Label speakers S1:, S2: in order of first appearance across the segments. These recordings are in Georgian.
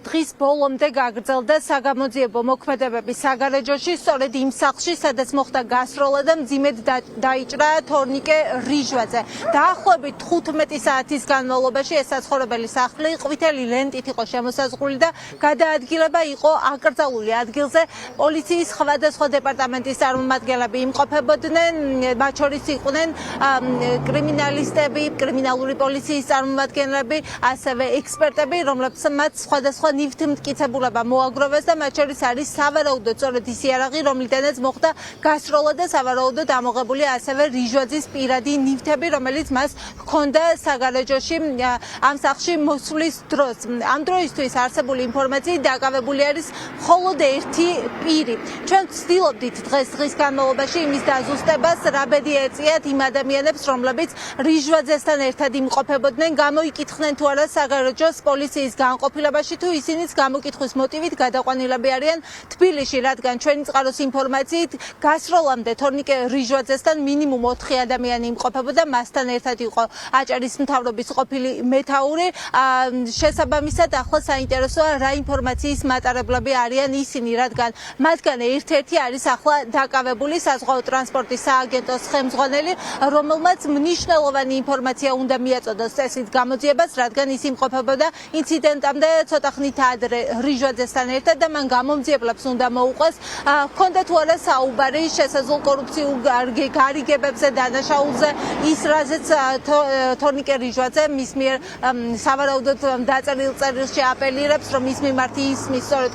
S1: დღის ბოლომდე გაგრძელდა საგამოძიებო მოქმედებები საგარეჯოში, სწორედ იმ სახლში, სადაც მოხდა გასროლა და მძიმედ დაიჭრა თორნიკე რიჟვაძე. დაახლოებით 15 საათის განმავლობაში ეს საცხოვრებელი სახლი ყვითელი ლენტით იყო შემოსაზღვრული და გადაადგილება იყო აკრძალული ადგილზე. პოლიციის სხვადასხვა დეპარტამენტის წარმომადგენლები იმყოფებოდნენ, მათ შორის იყვნენ კრიმინალისტები, კრიმინალური პოლიციის წარმომადგენლები, ასევე ექსპერტები, რომლებსაც მათ სხვადასხვა ნივთმტკიცებულება მოაგროვეს და მათ შორის არის სავარაუდოდ სწორედ ის იარაღი, რომლიდანაც მოხდა გასროლა და სავარაუდოდ ამოღებულია ასევე რიჟვაძის პირადი ნივთები, რომელიც მას ჰქონდა საგარეჯოში ამ სახლში მოსვლის დროს. ამ დროისთვის არსებული ინფორმაციით დაკავებული არის მხოლოდ ერთი პირი. ჩვენ ვცდილობდით დღის განმავლობაში იმის დაზუსტებას, რა ბედი ეწიათ იმ ადამიანებს, რომლებიც რიჟვაძესთან ერთად იმყოფებოდნენ, გამოიკითხნენ თუ არა საგარეჯოს პოლიციის განყოფილებაში, თუ ისინიც გამოკითხვის მოტივით გადაყვანილები არიან თბილისში, რადგან ჩვენი წყაროს ინფორმაციით გასროლამდე თორნიკე რიჟვაძესთან მინიმუმ 4 ადამიანი იმყოფებოდა, მასთან ერთად იყო აჭარის მთავრობის ყოფილი მეთაური. შესაბამისად, ახლა საინტერესოა რა ინფორმაციის მატარებლები არიან ისინი, რადგან მათგან ერთ-ერთი არის ახლა დაკავებული საზღვაო ტრანსპორტის სააგენტოს ხელმძღვანელი, რომელმაც მნიშვნელოვანი ინფორმაცია უნდა მიაწოდოს წესით გამოძიებას, რადგან ის იმყოფებოდა ინციდენტამდე ცოტა ხნით ადრე რიჟვაძესთან ერთად და მან გამომძიებლებს უნდა მოუყვეს, ჰქონდა თუ არა საუბარი შესაძლო კორუფციულ გარიგებებზე, დანაშაულზე, ის რაზეც თორნიკე რიჟვაძე მის მიერ სავარაუდოდ დაწერილ წერილში აპელირებს, რომ ის მიმართ ისმის სწორედ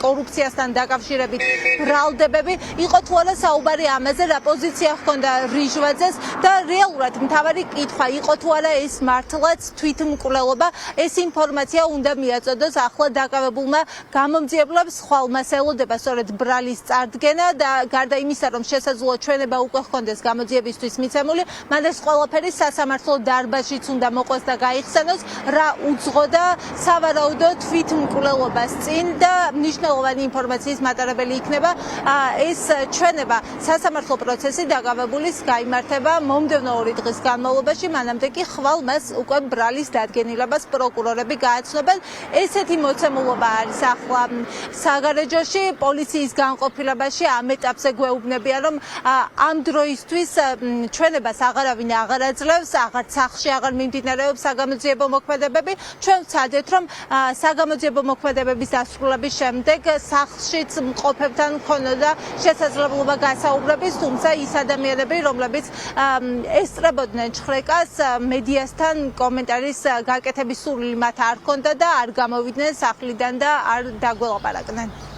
S1: კორუფციასთან დაკავშირებით ბრალდებები, იყო თუ არა საუბარი ამაზე, რა პოზიცია ჰქონდა რიჟვაძეს და რეალურად მთავარი კითხვა იყო თუ არა ეს მართლაც თვითმკვლელობა. ეს ინფორმაცია უნდა მიაწოდოს ახლა დაკავებულმა გამომძიებლებს, ხვალ მას ელოდება სწორედ ბრალის წარდგენა და გარდა იმისა, რომ შესაძლოა ჩვენება უკვე ჰქონდეს გამოძიებისთვის მიცემული, მან ეს ყველაფერი სასამართლო დარბაზშიც უნდა მოყვეს და გაიხსენოს, რა უძღოდა სავარაუდოდ თვითმკვლელობას წინ და მნიშვნელოვანი ინფორმაციის მატარებელი იქნება. ეს ჩვენება სასამართლო პროცესი დაკავებულის გაიმართება მომდევნო 2 დღის განმავლობაში, მანამდე კი ხვალ მას უკვე ბრალის დადგენილებას პროკურორები გააცნობენ. ესეთი მოცემულობა არის ახლა საგარეჯოში, პოლიციის განყოფილებაში ამ ეტაპზე გვეუბნებიან, რომ ამ დროისთვის ჩვენებას აღარავინ აღარ აძლევს, აღარ სახლში აღარ მიმდინარეობს საგამოძიებო მოქმედებები. ჩვენ ვცადეთ, რომ საგამოძიებო მოქმედებების დასრულების შემდეგ სახლშიც მყოფებთან ქონოდა შესაძლებლობა გასაუბრების, თუმცა ის ადამიანები, რომლებიც ესწრებოდნენ ჩხრეკას, მედიასთან კომენტარის გაკეთების სურვილი მათ არ ჰქონდა და არ გამოვიდნენ სახლიდან და არ დაგველაპარაკდნენ.